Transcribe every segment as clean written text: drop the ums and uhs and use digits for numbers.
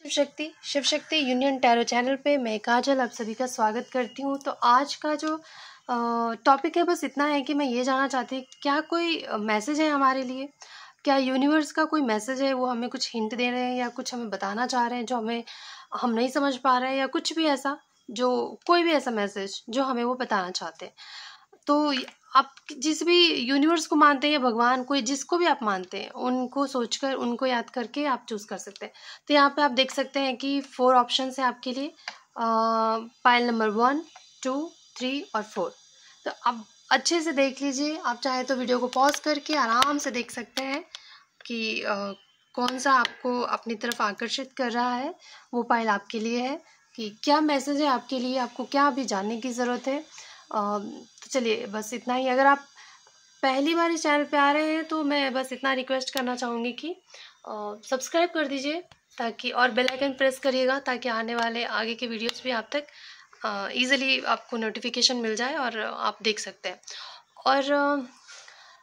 Shiv Shakti union tarot channel पे मैं काजल आप सभी का स्वागत करती हूँ। तो आज का जो टॉपिक है बस इतना है कि मैं ये जानना चाहती हूँ क्या कोई मैसेज है हमारे लिए, क्या यूनिवर्स का कोई मैसेज है, वो हमें कुछ हिंट दे रहे हैं या कुछ हमें बताना चाह रहे हैं जो हम नहीं समझ पा रहे हैं, या कुछ भी ऐसा जो कोई भी ऐसा मैसेज जो हमें वो बताना चाहते हैं। तो आप जिस भी यूनिवर्स को मानते हैं या भगवान, कोई जिसको भी आप मानते हैं, उनको सोचकर उनको याद करके आप चूज कर सकते हैं। तो यहाँ पे आप देख सकते हैं कि 4 ऑप्शंस हैं आपके लिए, पाइल नंबर 1, 2, 3 और 4। तो आप अच्छे से देख लीजिए। आप चाहे तो वीडियो को पॉज करके आराम से देख सकते हैं कि कौन सा आपको अपनी तरफ आकर्षित कर रहा है। वो पाइल आपके लिए है कि क्या मैसेज है आपके लिए, आपको क्या अभी जानने की ज़रूरत है। तो चलिए बस इतना ही। अगर आप पहली बार इस चैनल पे आ रहे हैं तो मैं बस इतना रिक्वेस्ट करना चाहूँगी कि सब्सक्राइब कर दीजिए ताकि, और बेल आइकन प्रेस करिएगा ताकि आने वाले आगे के वीडियोस भी आप तक ईज़िली आपको नोटिफिकेशन मिल जाए और आप देख सकते हैं। और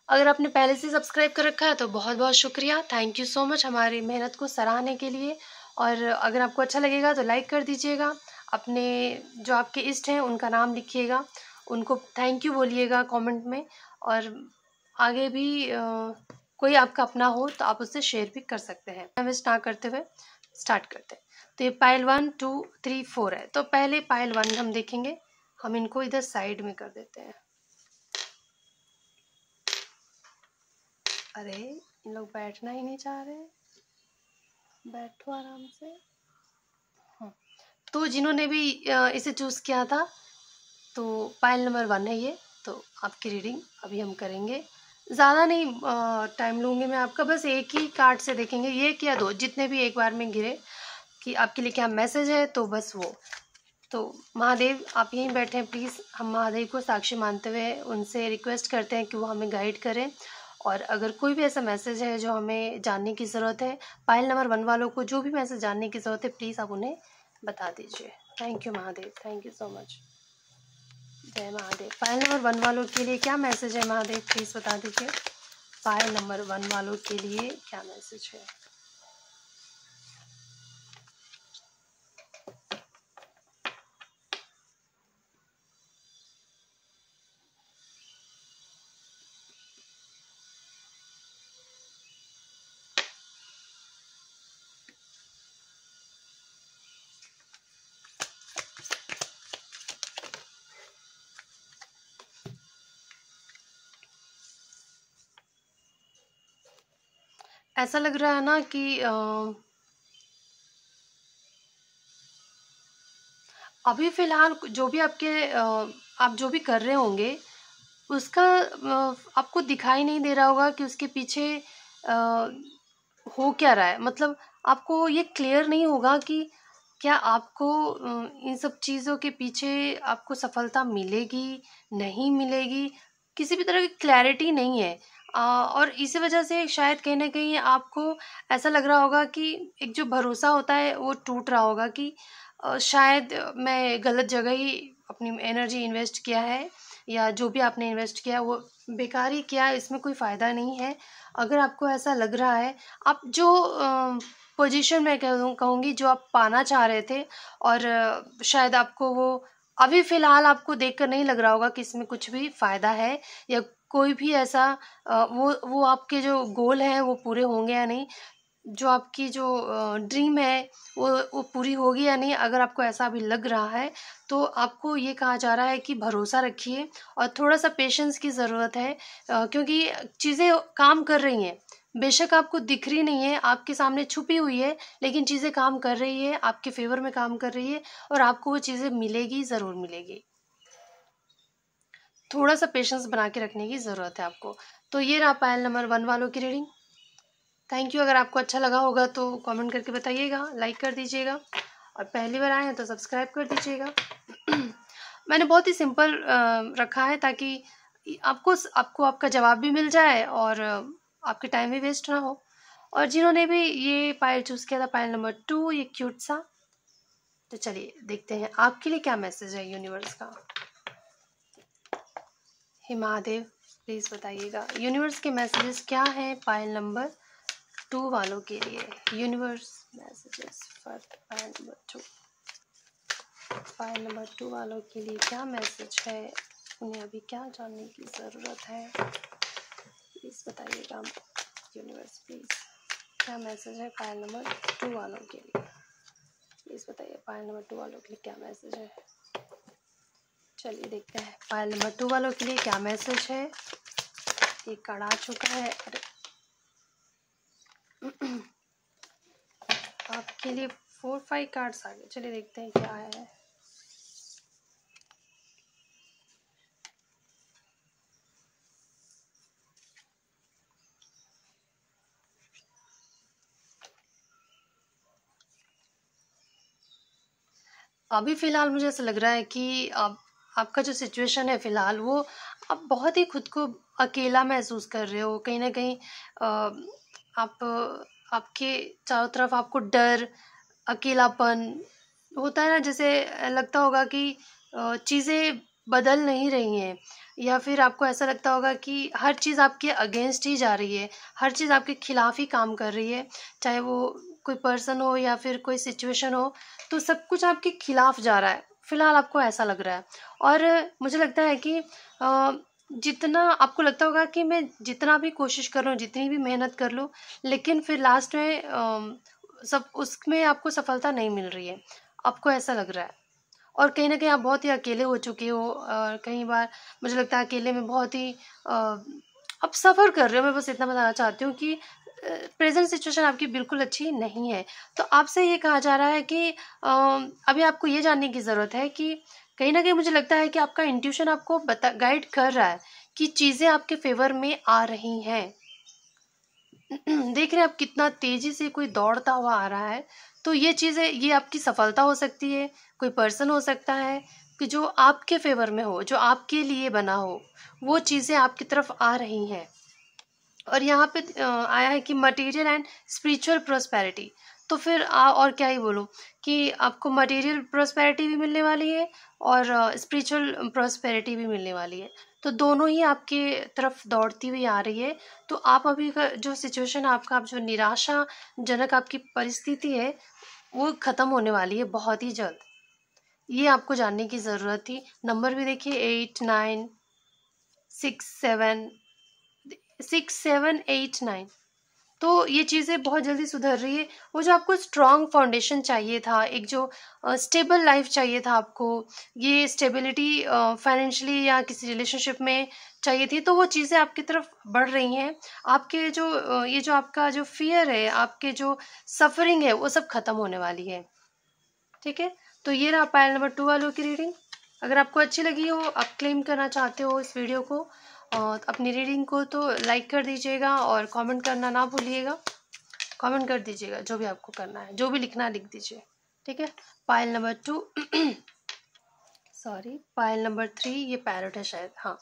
अगर आपने पहले से सब्सक्राइब कर रखा है तो बहुत बहुत शुक्रिया, थैंक यू सो मच हमारी मेहनत को सराहने के लिए। और अगर आपको अच्छा लगेगा तो लाइक कर दीजिएगा, अपने जो आपके इष्ट हैं उनका नाम लिखिएगा, उनको थैंक यू बोलिएगा कमेंट में। और आगे भी कोई आपका अपना हो तो आप उससे शेयर भी कर सकते हैं। हमें स्टार्ट करते हुए स्टार्ट करते हैं। तो ये पाइल 1, 2, 3, 4 है। तो पहले पाइल 1 हम देखेंगे। हम इनको इधर साइड में कर देते हैं। अरे इन लोग बैठना ही नहीं चाह रहे, बैठो आराम से। तो जिन्होंने भी इसे चूज किया था, तो पाइल नंबर 1 है ये। तो आपकी रीडिंग अभी हम करेंगे, ज़्यादा नहीं टाइम लूँगी मैं आपका, बस एक ही कार्ड से देखेंगे, ये या 2 जितने भी एक बार में गिरे कि आपके लिए क्या मैसेज है, तो बस वो। तो महादेव आप यहीं बैठे हैं प्लीज़। हम महादेव को साक्षी मानते हुए उनसे रिक्वेस्ट करते हैं कि वो हमें गाइड करें। और अगर कोई भी ऐसा मैसेज है जो हमें जानने की ज़रूरत है, पाइल नंबर 1 वालों को जो भी मैसेज जानने की ज़रूरत है, प्लीज़ आप उन्हें बता दीजिए। Thank you Mahadev, thank you so much. जय महादेव। पाइल नंबर 1 वालों के लिए क्या मैसेज है महादेव, प्लीज़ बता दीजिए। पाइल नंबर 1 वालों के लिए क्या मैसेज है। ऐसा लग रहा है ना कि अभी फ़िलहाल जो भी आपके आप जो भी कर रहे होंगे उसका आपको दिखाई नहीं दे रहा होगा कि उसके पीछे हो क्या रहा है। मतलब आपको ये क्लियर नहीं होगा कि क्या आपको इन सब चीज़ों के पीछे आपको सफलता मिलेगी, नहीं मिलेगी, किसी भी तरह की क्लैरिटी नहीं है। और इसी वजह से शायद कहीं ना कहीं आपको ऐसा लग रहा होगा कि एक जो भरोसा होता है वो टूट रहा होगा कि शायद मैं गलत जगह ही अपनी एनर्जी इन्वेस्ट किया है, या जो भी आपने इन्वेस्ट किया वो बेकार ही किया, इसमें कोई फ़ायदा नहीं है। अगर आपको ऐसा लग रहा है, आप जो पोजीशन में कहूँगी जो आप पाना चाह रहे थे, और शायद आपको वो अभी फ़िलहाल आपको देखकर नहीं लग रहा होगा कि इसमें कुछ भी फ़ायदा है, या कोई भी ऐसा वो आपके जो गोल हैं वो पूरे होंगे या नहीं, जो आपकी जो ड्रीम है वो पूरी होगी या नहीं। अगर आपको ऐसा अभी लग रहा है तो आपको ये कहा जा रहा है कि भरोसा रखिए और थोड़ा सा पेशेंस की ज़रूरत है, क्योंकि चीज़ें काम कर रही हैं। बेशक आपको दिख रही नहीं है, आपके सामने छुपी हुई है, लेकिन चीज़ें काम कर रही है, आपके फेवर में काम कर रही है, और आपको वो चीज़ें मिलेगी, ज़रूर मिलेगी। थोड़ा सा पेशेंस बना के रखने की ज़रूरत है आपको। तो ये रहा पायल नंबर 1 वालों की रीडिंग। Thank you. अगर आपको अच्छा लगा होगा तो कमेंट करके बताइएगा, लाइक कर दीजिएगा, और पहली बार आए हैं तो सब्सक्राइब कर दीजिएगा। मैंने बहुत ही सिंपल रखा है ताकि आपको आपको आपका जवाब भी मिल जाए और आपके टाइम भी वेस्ट ना हो। और जिन्होंने भी ये पायल चूज़ किया था, पायल नंबर 2, ये क्यूट सा, तो चलिए देखते हैं आपके लिए क्या मैसेज है यूनिवर्स का। हे महादेव प्लीज़ बताइएगा यूनिवर्स के मैसेजेस क्या हैं पायल नंबर 2 वालों के लिए। Universe messages for pile number 2, pile number 2 वालों के लिए क्या मैसेज है, उन्हें अभी क्या जानने की ज़रूरत है, प्लीज़ बताइएगा यूनिवर्स। प्लीज़ क्या मैसेज है पायल नंबर 2 वालों के लिए, प्लीज़ बताइए पायल नंबर 2 वालों के लिए क्या मैसेज है। चलिए देखते हैं पायल नंबर 2 वालों के लिए क्या मैसेज है। ये कार्ड आ चुका है, अरे आपके लिए 4-5 कार्ड्स आ गए। चलिए देखते हैं क्या है। अभी फ़िलहाल मुझे ऐसा लग रहा है कि आपका जो सिचुएशन है फ़िलहाल, वो आप बहुत ही खुद को अकेला महसूस कर रहे हो। कहीं न कहीं आप आपके चारों तरफ आपको डर, अकेलापन होता है ना, जैसे लगता होगा कि चीज़ें बदल नहीं रही हैं, या फिर आपको ऐसा लगता होगा कि हर चीज़ आपके अगेंस्ट ही जा रही है, हर चीज़ आपके खिलाफ ही काम कर रही है, चाहे वो कोई पर्सन हो या फिर कोई सिचुएशन हो, तो सब कुछ आपके खिलाफ जा रहा है। फिलहाल आपको ऐसा लग रहा है, और मुझे लगता है कि जितना आपको लगता होगा कि मैं जितना भी कोशिश कर रहा हूँ, जितनी भी मेहनत कर लूँ, लेकिन फिर लास्ट में सब उसमें आपको सफलता नहीं मिल रही है, आपको ऐसा लग रहा है। और कहीं न कहीं आप बहुत ही अकेले हो चुके हो, और कई बार मुझे लगता है अकेले में बहुत ही आप सफ़र कर रहे हो। मैं बस इतना बताना चाहती हूँ कि प्रेज़ेंट सिचुएशन आपकी बिल्कुल अच्छी नहीं है। तो आपसे ये कहा जा रहा है कि अभी आपको ये जानने की ज़रूरत है कि कहीं न कहीं मुझे लगता है कि आपका इंट्यूशन आपको गाइड कर रहा है कि चीज़ें आपके फ़ेवर में आ रही हैं। देख रहे हैं आप कितना तेजी से कोई दौड़ता हुआ आ रहा है, तो ये चीज़ें, ये आपकी सफलता हो सकती है, कोई पर्सन हो सकता है कि जो आपके फेवर में हो, जो आपके लिए बना हो, वो चीज़ें आपकी तरफ आ रही हैं। और यहाँ पे आया है कि मटेरियल एंड स्पिरिचुअल प्रोस्पेरिटी। तो फिर और क्या ही बोलूँ कि आपको मटेरियल प्रोस्पेरिटी भी मिलने वाली है, और स्पिरिचुअल प्रोस्पेरिटी भी मिलने वाली है। तो दोनों ही आपके तरफ दौड़ती हुई आ रही है। तो आप अभी का जो सिचुएशन आपका, आप जो निराशाजनक आपकी परिस्थिति है, वो ख़त्म होने वाली है बहुत ही जल्द। ये आपको जानने की ज़रूरत थी। नंबर भी देखिए 8, 9, 6, 7, 8, 9। तो ये चीज़ें बहुत जल्दी सुधर रही है। वो जो आपको स्ट्रॉन्ग फाउंडेशन चाहिए था, एक जो स्टेबल लाइफ चाहिए था आपको, ये स्टेबिलिटी फाइनेंशियली या किसी रिलेशनशिप में चाहिए थी, तो वो चीज़ें आपकी तरफ बढ़ रही हैं। आपके जो ये जो आपका जो फियर है, आपके जो सफरिंग है, वो सब खत्म होने वाली है। ठीक है, तो ये रहा पायल नंबर 2 वालों की रीडिंग। अगर आपको अच्छी लगी हो, आप क्लेम करना चाहते हो इस वीडियो को और अपनी रीडिंग को, तो लाइक कर दीजिएगा और कमेंट करना ना भूलिएगा। कमेंट कर दीजिएगा, जो भी आपको करना है, जो भी लिखना है लिख दीजिए। ठीक है, pile number 2 sorry, pile number 3 ये पैरट है शायद, हाँ।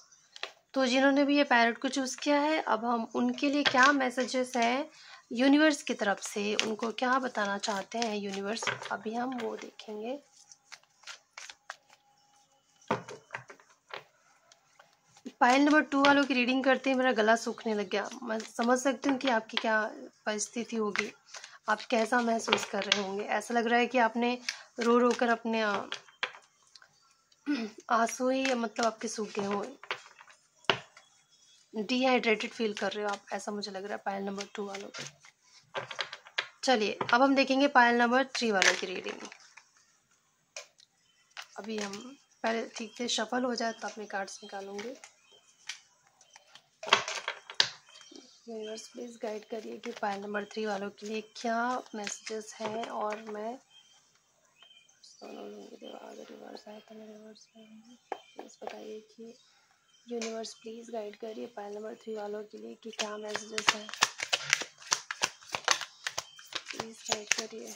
तो जिन्होंने भी ये पैरट को चूज़ किया है, अब हम उनके लिए क्या मैसेजेस हैं यूनिवर्स की तरफ से, उनको क्या बताना चाहते हैं यूनिवर्स, अभी हम वो देखेंगे। पायल नंबर 2 वालों की रीडिंग करते ही मेरा गला सूखने लग गया। मैं समझ सकती हूँ कि आपकी क्या परिस्थिति होगी, आप कैसा महसूस कर रहे होंगे। ऐसा लग रहा है कि आपने रो रो कर अपने आंसू ही मतलब आपके सूख गए हों, डिहाइड्रेटेड फील कर रहे हो आप, ऐसा मुझे लग रहा है पायल नंबर 2 वालों को। चलिए अब हम देखेंगे पायल नंबर 3 वालों की रीडिंग। अभी हम पहले ठीक से शफल हो जाए तो अपने कार्ड्स निकालूंगी। यूनिवर्स प्लीज़ गाइड करिए कि पायल नंबर 3 वालों के लिए क्या मैसेजेस हैं, और मैं अगर रिवर्स आया तो मैं रिवर्स प्लीज़ बताइए कि यूनिवर्स प्लीज़ गाइड करिए पायल नंबर 3 वालों के लिए कि क्या मैसेजेस हैं, प्लीज़ गाइड करिए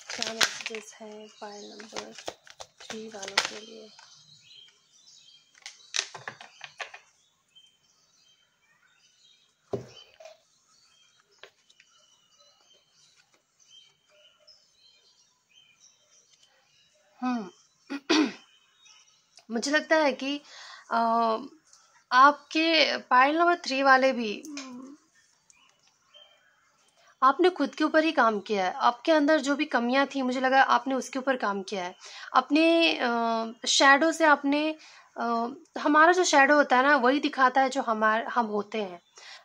क्या मैसेजेस हैं पायल नंबर 3 वालों के लिए। मुझे लगता है कि आपके पायल नंबर 3 वाले भी आपने खुद के ऊपर ही काम किया है। आपके अंदर जो भी कमियां थी, मुझे लगा आपने उसके ऊपर काम किया है। अपने शैडो से आपने हमारा जो शैडो होता है ना, वही दिखाता है जो हम होते हैं।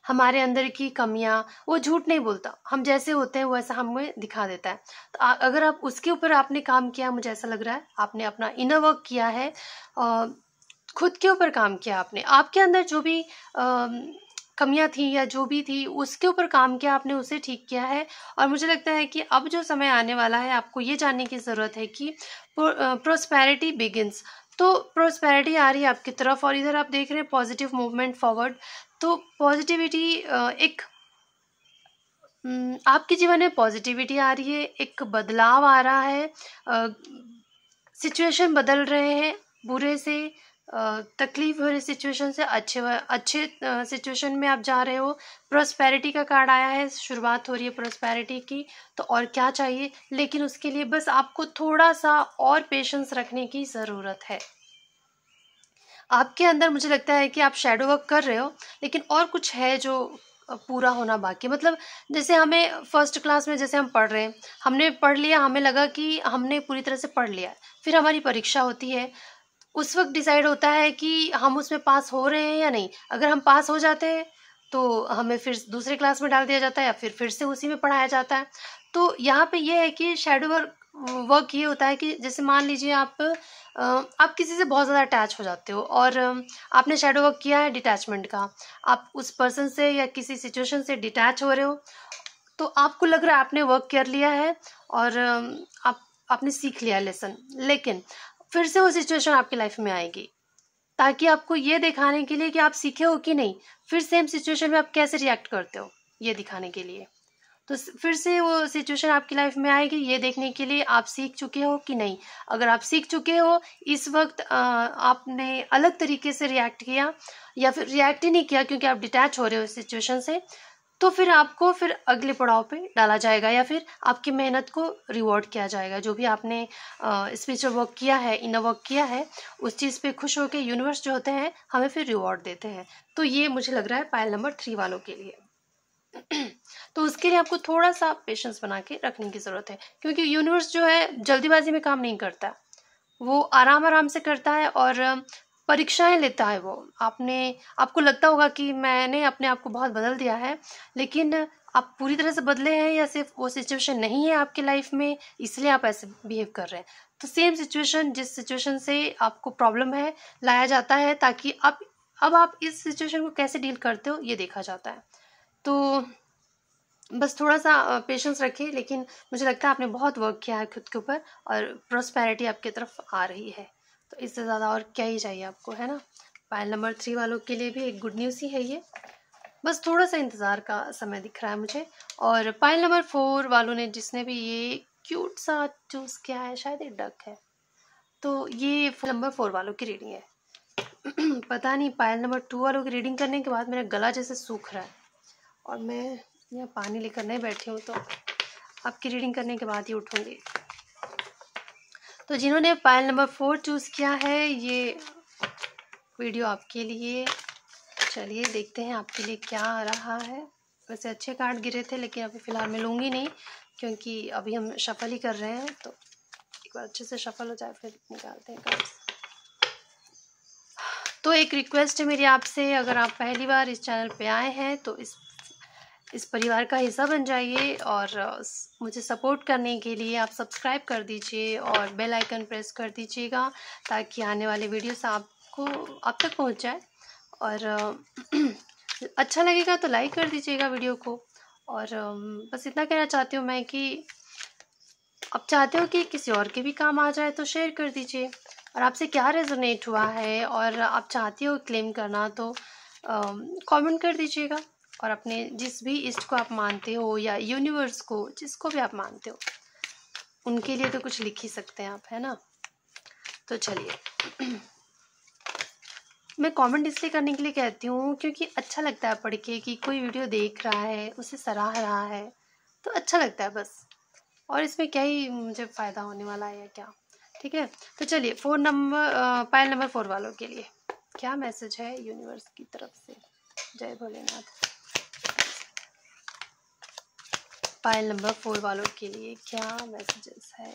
हमारे अंदर की कमियां, वो झूठ नहीं बोलता, हम जैसे होते हैं वैसा हमें दिखा देता है। तो अगर आप उसके ऊपर आपने काम किया, मुझे ऐसा लग रहा है आपने अपना इनर वर्क किया है, खुद के ऊपर काम किया आपने। आपके अंदर जो भी कमियां थी या जो भी थी, उसके ऊपर काम किया आपने, उसे ठीक किया है। और मुझे लगता है कि अब जो समय आने वाला है, आपको ये जानने की ज़रूरत है कि प्रोस्पेरिटी बिगिंस। तो प्रोस्पेरिटी आ रही है आपकी तरफ, और इधर आप देख रहे हैं पॉजिटिव मूवमेंट फॉरवर्ड। तो पॉजिटिविटी एक आपके जीवन में पॉजिटिविटी आ रही है, एक बदलाव आ रहा है, सिचुएशन बदल रहे हैं, बुरे से तकलीफ भरे सिचुएशन से अच्छे सिचुएशन में आप जा रहे हो। प्रोस्पेरिटी का कार्ड आया है, शुरुआत हो रही है प्रोस्पेरिटी की। तो और क्या चाहिए, लेकिन उसके लिए बस आपको थोड़ा सा और पेशेंस रखने की ज़रूरत है। आपके अंदर मुझे लगता है कि आप शैडो वर्क कर रहे हो, लेकिन और कुछ है जो पूरा होना बाकी। मतलब जैसे हमें फर्स्ट क्लास में जैसे हम पढ़ रहे हैं, हमने पढ़ लिया, हमें लगा कि हमने पूरी तरह से पढ़ लिया है। फिर हमारी परीक्षा होती है, उस वक्त डिसाइड होता है कि हम उसमें पास हो रहे हैं या नहीं। अगर हम पास हो जाते हैं तो हमें फिर दूसरे क्लास में डाल दिया जाता है, या फिर से उसी में पढ़ाया जाता है। तो यहाँ पे ये है कि शैडो वर्क ये होता है कि जैसे मान लीजिए आप किसी से बहुत ज़्यादा अटैच हो जाते हो, और आपने शैडो वर्क किया है डिटैचमेंट का। आप उस पर्सन से या किसी सिचुएशन से डिटैच हो रहे हो, तो आपको लग रहा है आपने वर्क कर लिया है, और आपने सीख लिया लेसन। लेकिन फिर से वो सिचुएशन आपकी लाइफ में आएगी, ताकि आपको ये दिखाने के लिए कि आप सीखे हो कि नहीं, फिर सेम सिचुएशन में आप कैसे रिएक्ट करते हो, ये दिखाने के लिए। तो फिर से वो सिचुएशन आपकी लाइफ में आएगी, ये देखने के लिए आप सीख चुके हो कि नहीं। अगर आप सीख चुके हो, इस वक्त आपने अलग तरीके से रिएक्ट किया, या फिर रिएक्ट ही नहीं किया क्योंकि आप डिटैच हो रहे हो इस सिचुएशन से, तो फिर आपको फिर अगले पड़ाव पे डाला जाएगा, या फिर आपकी मेहनत को रिवॉर्ड किया जाएगा। जो भी आपने स्पिरिचुअल वर्क किया है, इनर वर्क किया है, उस चीज़ पे खुश होकर यूनिवर्स जो होते हैं हमें फिर रिवॉर्ड देते हैं। तो ये मुझे लग रहा है पायल नंबर 3 वालों के लिए। तो उसके लिए आपको थोड़ा सा पेशेंस बना के रखने की ज़रूरत है, क्योंकि यूनिवर्स जो है जल्दीबाजी में काम नहीं करता, वो आराम आराम से करता है और परीक्षाएं लेता है वो। आपको लगता होगा कि मैंने अपने आप को बहुत बदल दिया है, लेकिन आप पूरी तरह से बदले हैं, या सिर्फ वो सिचुएशन नहीं है आपकी लाइफ में इसलिए आप ऐसे बिहेव कर रहे हैं। तो सेम सिचुएशन, जिस सिचुएशन से आपको प्रॉब्लम है, लाया जाता है ताकि अब आप इस सिचुएशन को कैसे डील करते हो ये देखा जाता है। तो बस थोड़ा सा पेशेंस रखिए। लेकिन मुझे लगता है आपने बहुत वर्क किया है खुद के ऊपर, और प्रोस्पेरिटी आपकी तरफ आ रही है। तो इससे ज़्यादा और क्या ही चाहिए आपको, है ना। पायल नंबर 3 वालों के लिए भी एक गुड न्यूज़ ही है ये, बस थोड़ा सा इंतज़ार का समय दिख रहा है मुझे। और पायल नंबर 4 वालों ने, जिसने भी ये क्यूट सा चूज़ किया है, शायद ये डक है, तो ये नंबर 4 वालों की रीडिंग है। पता नहीं, पायल नंबर 2 वालों की रीडिंग करने के बाद मेरा गला जैसे सूख रहा है, और मैं यहाँ पानी लेकर नहीं बैठी हूँ, तो आपकी रीडिंग करने के बाद ही उठूँगी। तो जिन्होंने पायल नंबर 4 चूज़ किया है, ये वीडियो आपके लिए। चलिए देखते हैं आपके लिए क्या आ रहा है। वैसे अच्छे कार्ड गिरे थे, लेकिन अभी फ़िलहाल मैं लूँगी नहीं, क्योंकि अभी हम शफल ही कर रहे हैं। तो एक बार अच्छे से शफल हो जाए फिर निकालते हैं कार्ड्स। तो एक रिक्वेस्ट है मेरी आपसे, अगर आप पहली बार इस चैनल पे आए हैं तो इस परिवार का हिस्सा बन जाइए, और मुझे सपोर्ट करने के लिए आप सब्सक्राइब कर दीजिए और बेल आइकन प्रेस कर दीजिएगा, ताकि आने वाले वीडियोस आप तक पहुंच जाए। और अच्छा लगेगा तो लाइक कर दीजिएगा वीडियो को। और बस इतना कहना चाहती हूँ मैं कि आप चाहते हो कि किसी और के भी काम आ जाए तो शेयर कर दीजिए। और आपसे क्या रेजोनेट हुआ है और आप चाहती हो क्लेम करना, तो कमेंट कर दीजिएगा। और अपने जिस भी इष्ट को आप मानते हो, या यूनिवर्स को, जिसको भी आप मानते हो, उनके लिए तो कुछ लिख ही सकते हैं आप, है ना। तो चलिए, मैं कमेंट इसलिए करने के लिए कहती हूँ क्योंकि अच्छा लगता है पढ़ के कि कोई वीडियो देख रहा है, उसे सराह रहा है, तो अच्छा लगता है बस। और इसमें क्या ही मुझे फ़ायदा होने वाला है या क्या। ठीक है, तो चलिए पायल नंबर 4 वालों के लिए क्या मैसेज है यूनिवर्स की तरफ से। जय भोलेनाथ। पाइल नंबर 4 वालों के लिए क्या मैसेजेस है?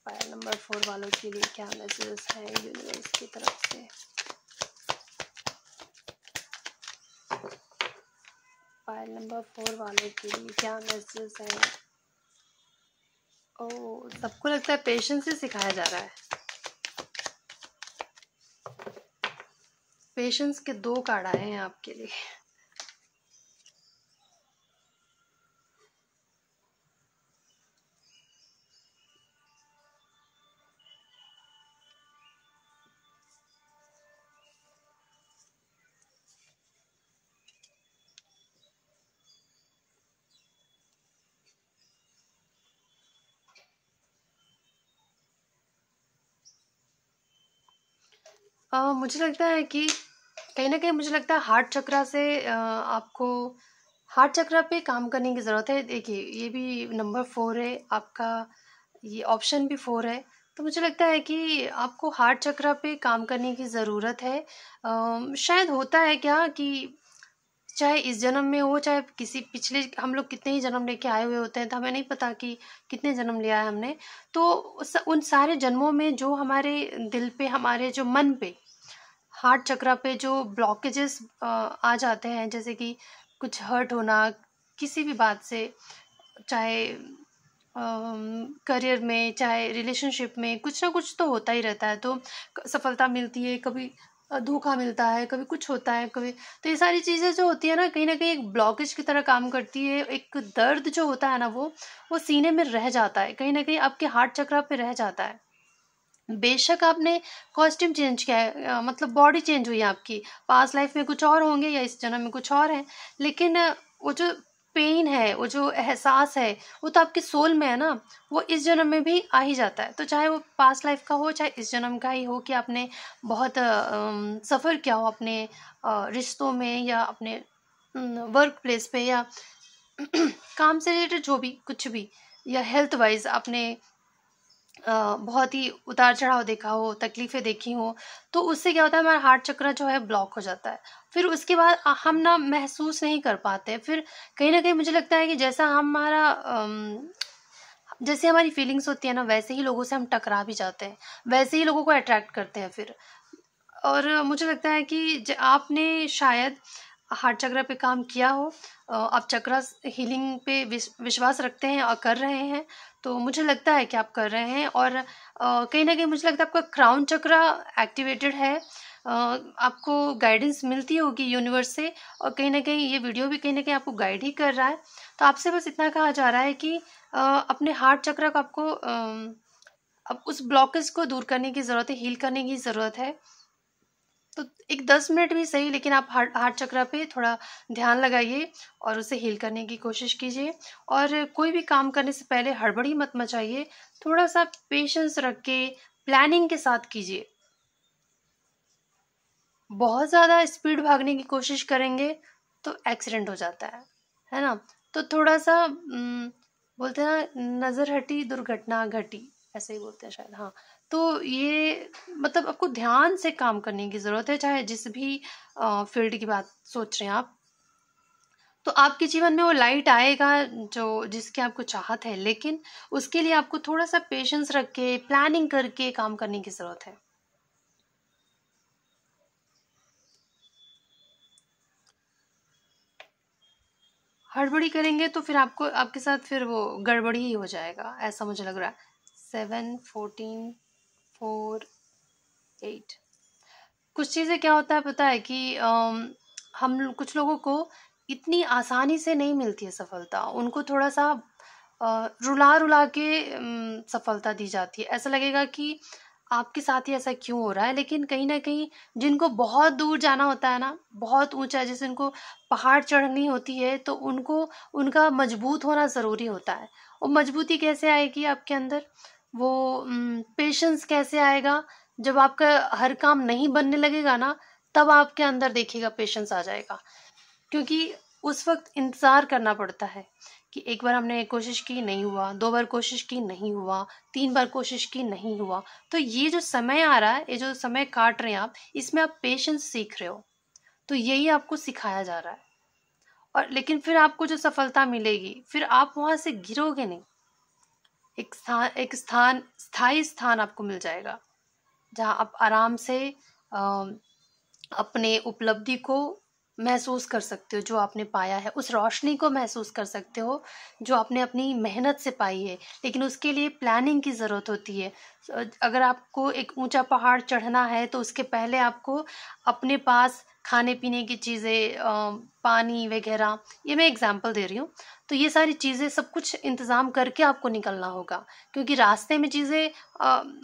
पाइल नंबर 4 वालों के लिए क्या मैसेजेस है यूनिवर्स की तरफ से? पाइल नंबर 4 वालों के लिए क्या मैसेजेस है? ओह, सबको लगता है पेशेंस ही सिखाया जा रहा है। पेशेंस के 2 कार्ड आए हैं आपके लिए। मुझे लगता है कि कहीं ना कहीं मुझे लगता है हार्ट चक्रा से आपको हार्ट चक्रा पे काम करने की ज़रूरत है। देखिए, ये भी नंबर 4 है आपका, ये ऑप्शन भी 4 है। तो मुझे लगता है कि आपको हार्ट चक्रा पे काम करने की ज़रूरत है। शायद होता है क्या कि चाहे इस जन्म में हो, चाहे किसी पिछले, हम लोग कितने ही जन्म लेके आए हुए होते हैं, तो हमें नहीं पता कि कितने जन्म लिया है हमने। तो उन सारे जन्मों में जो हमारे दिल पे, हमारे जो मन पे, हार्ट चक्रा पे जो ब्लॉकेजेस आ जाते हैं, जैसे कि कुछ हर्ट होना किसी भी बात से, चाहे करियर में, चाहे रिलेशनशिप में, कुछ ना कुछ तो होता ही रहता है। तो सफलता मिलती है, कभी धोखा मिलता है, कभी कुछ होता है, कभी, तो ये सारी चीज़ें जो होती है ना कहीं एक ब्लॉकेज की तरह काम करती है। एक दर्द जो होता है ना, वो सीने में रह जाता है, कहीं ना कहीं आपके हार्ट चक्रा पे रह जाता है। बेशक आपने कॉस्ट्यूम चेंज किया है, मतलब बॉडी चेंज हुई है आपकी, पास्ट लाइफ में कुछ और होंगे या इस जन्म में कुछ और है, लेकिन वो जो पेन है, वो जो एहसास है, वो तो आपके सोल में है ना, वो इस जन्म में भी आ ही जाता है। तो चाहे वो पास्ट लाइफ का हो, चाहे इस जन्म का ही हो, कि आपने बहुत सफ़र किया हो अपने रिश्तों में, या अपने वर्क प्लेस पे, या काम से रिलेटेड जो भी कुछ भी, या हेल्थ वाइज आपने बहुत ही उतार चढ़ाव देखा हो, तकलीफ़ें देखी हो, तो उससे क्या होता है, हमारा हार्ट चक्र जो है ब्लॉक हो जाता है। फिर उसके बाद हम ना महसूस नहीं कर पाते। फिर कहीं ना कहीं मुझे लगता है कि जैसा हमारा जैसे हमारी फीलिंग्स होती है ना, वैसे ही लोगों से हम टकरा भी जाते हैं, वैसे ही लोगों को अट्रैक्ट करते हैं फिर। और मुझे लगता है कि आपने शायद हार्ट चक्र पे काम किया हो, आप चक्रा हीलिंग पे विश्वास रखते हैं और कर रहे हैं, तो मुझे लगता है कि आप कर रहे हैं। और कहीं ना कहीं मुझे लगता है आपका क्राउन चक्रा एक्टिवेटेड है। आपको गाइडेंस मिलती होगी यूनिवर्स से, और कहीं ना कहीं ये वीडियो भी कहीं ना कहीं आपको गाइड ही कर रहा है। तो आपसे बस इतना कहा जा रहा है कि अपने हार्ट चक्र को आपको अब उस ब्लॉकेज को दूर करने की ज़रूरत है, हील करने की ज़रूरत है। तो एक 10 मिनट भी सही, लेकिन आप हार्ट चक्र पे थोड़ा ध्यान लगाइए और उसे हील करने की कोशिश कीजिए। और कोई भी काम करने से पहले हड़बड़ी मत मचाइए, थोड़ा सा पेशेंस रख के प्लानिंग के साथ कीजिए। बहुत ज़्यादा स्पीड भागने की कोशिश करेंगे तो एक्सीडेंट हो जाता है ना। तो थोड़ा सा बोलते हैं ना, नज़र हटी दुर्घटना घटी, ऐसे ही बोलते हैं शायद, हाँ। तो ये मतलब आपको ध्यान से काम करने की ज़रूरत है, चाहे जिस भी फील्ड की बात सोच रहे हैं आप। तो आपके जीवन में वो लाइट आएगा जो जिसकी आपको चाहत है, लेकिन उसके लिए आपको थोड़ा सा पेशेंस रख के, प्लानिंग करके काम करने की ज़रूरत है। हड़बड़ी करेंगे तो फिर आपको, आपके साथ फिर वो गड़बड़ी ही हो जाएगा, ऐसा मुझे लग रहा है। 7, 14, 4, 8। कुछ चीज़ें क्या होता है पता है कि हम कुछ लोगों को इतनी आसानी से नहीं मिलती है सफलता, उनको थोड़ा सा रुला रुला के सफलता दी जाती है। ऐसा लगेगा कि आपके साथ ही ऐसा क्यों हो रहा है, लेकिन कहीं ना कहीं जिनको बहुत दूर जाना होता है ना, बहुत ऊंचा, जैसे उनको पहाड़ चढ़नी होती है, तो उनको उनका मजबूत होना ज़रूरी होता है। और मजबूती कैसे आएगी आपके अंदर, वो पेशेंस कैसे आएगा, जब आपका हर काम नहीं बनने लगेगा ना, तब आपके अंदर देखिएगा पेशेंस आ जाएगा। क्योंकि उस वक्त इंतज़ार करना पड़ता है कि एक बार हमने कोशिश की नहीं हुआ, 2 बार कोशिश की नहीं हुआ, 3 बार कोशिश की नहीं हुआ। तो ये जो समय आ रहा है, ये जो समय काट रहे हैं आप, इसमें आप पेशेंस सीख रहे हो। तो यही आपको सिखाया जा रहा है। और लेकिन फिर आपको जो सफलता मिलेगी, फिर आप वहां से गिरोगे नहीं। एक स्थायी स्थान आपको मिल जाएगा, जहां आप आराम से अपने उपलब्धि को महसूस कर सकते हो, जो आपने पाया है उस रोशनी को महसूस कर सकते हो जो आपने अपनी मेहनत से पाई है। लेकिन उसके लिए प्लानिंग की ज़रूरत होती है। अगर आपको एक ऊंचा पहाड़ चढ़ना है तो उसके पहले आपको अपने पास खाने पीने की चीज़ें, पानी वगैरह, ये मैं एग्जांपल दे रही हूँ, तो ये सारी चीज़ें सब कुछ इंतज़ाम करके आपको निकलना होगा, क्योंकि रास्ते में चीज़ें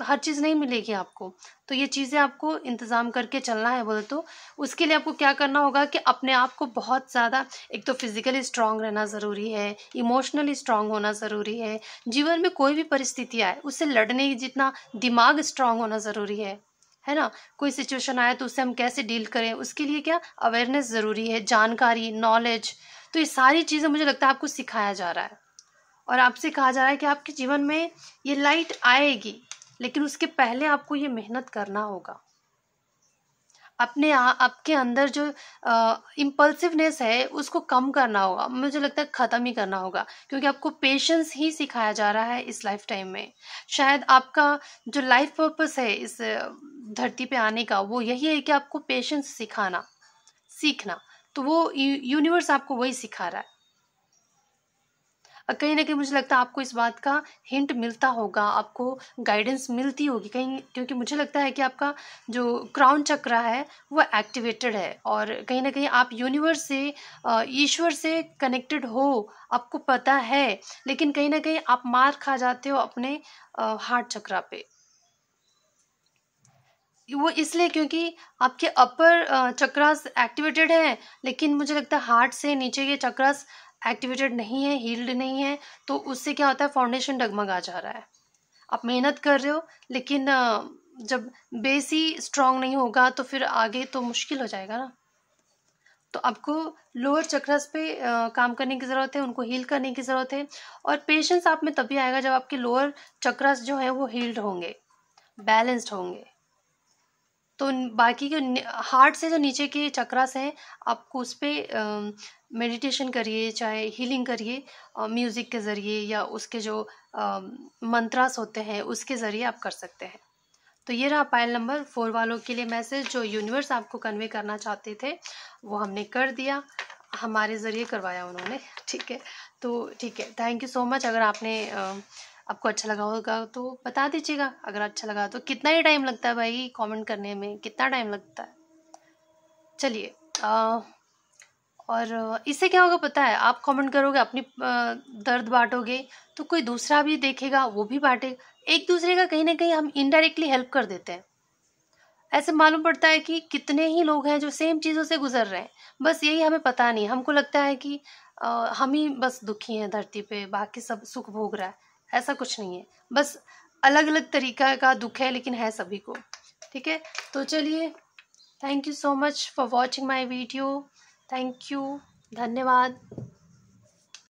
हर चीज़ नहीं मिलेगी आपको। तो ये चीज़ें आपको इंतज़ाम करके चलना है बोले तो उसके लिए आपको क्या करना होगा कि अपने आप को बहुत ज़्यादा, एक तो फिजिकली स्ट्रांग रहना ज़रूरी है, इमोशनली स्ट्रांग होना ज़रूरी है। जीवन में कोई भी परिस्थिति आए उससे लड़ने की जितना दिमाग स्ट्रांग होना ज़रूरी है ना। कोई सिचुएशन आए तो उससे हम कैसे डील करें, उसके लिए क्या अवेयरनेस ज़रूरी है, जानकारी, नॉलेज। तो ये सारी चीज़ें मुझे लगता है आपको सिखाया जा रहा है, और आपसे कहा जा रहा है कि आपके जीवन में ये लाइट आएगी, लेकिन उसके पहले आपको ये मेहनत करना होगा। आपके अंदर जो इम्पल्सिवनेस है उसको कम करना होगा, मुझे लगता है ख़त्म ही करना होगा, क्योंकि आपको पेशेंस ही सिखाया जा रहा है इस लाइफ टाइम में। शायद आपका जो लाइफ पर्पस है इस धरती पे आने का, वो यही है कि आपको पेशेंस सिखाना, सीखना। तो वो यूनिवर्स आपको वही सिखा रहा है। कहीं ना कहीं मुझे लगता है आपको इस बात का हिंट मिलता होगा, आपको गाइडेंस मिलती होगी कहीं, क्योंकि मुझे लगता है कि आपका जो क्राउन चक्र है वो एक्टिवेटेड है, और कहीं ना कहीं आप यूनिवर्स से, ईश्वर से कनेक्टेड हो, आपको पता है। लेकिन कहीं ना कहीं आप मार खा जाते हो अपने हार्ट चक्रा पे। वो इसलिए क्योंकि आपके अपर चक्रास एक्टिवेटेड है, लेकिन मुझे लगता है हार्ट से नीचे के चक्रास एक्टिवेटेड नहीं है, हील्ड नहीं है। तो उससे क्या होता है, फाउंडेशन डगमगा जा रहा है। आप मेहनत कर रहे हो, लेकिन जब बेस ही स्ट्रांग नहीं होगा तो फिर आगे तो मुश्किल हो जाएगा ना। तो आपको लोअर चक्रास पे काम करने की ज़रूरत है, उनको हील करने की ज़रूरत है। और पेशेंस आप में तभी आएगा जब आपके लोअर चक्रास जो है वो हील्ड होंगे, बैलेंस्ड होंगे। तो बाकी के हार्ट से जो नीचे के चक्रास हैं, आपको उस पर मेडिटेशन करिए, चाहे हीलिंग करिए, म्यूज़िक के ज़रिए या उसके जो मंत्रास होते हैं उसके ज़रिए आप कर सकते हैं। तो ये रहा पाइल नंबर 4 वालों के लिए मैसेज, जो यूनिवर्स आपको कन्वे करना चाहते थे वो हमने कर दिया, हमारे ज़रिए करवाया उन्होंने। ठीक है, तो ठीक है, थैंक यू सो मच। अगर आपको अच्छा लगा होगा तो बता दीजिएगा, अगर अच्छा लगा तो। कितना ही टाइम लगता है भाई कमेंट करने में, कितना टाइम लगता है। चलिए, और इससे क्या होगा पता है, आप कमेंट करोगे, अपनी दर्द बांटोगे, तो कोई दूसरा भी देखेगा, वो भी बांटेगा, एक दूसरे का कहीं ना कहीं हम इनडायरेक्टली हेल्प कर देते हैं। ऐसे मालूम पड़ता है कि कितने ही लोग हैं जो सेम चीज़ों से गुजर रहे हैं, बस यही हमें पता नहीं। हमको लगता है कि हम ही बस दुखी हैं धरती पे, बाकी सब सुख भोग रहा है। ऐसा कुछ नहीं है, बस अलग अलग तरीका का दुख है, लेकिन है सभी को। ठीक है, तो चलिए, thank you so much for watching my video. Thank you, धन्यवाद।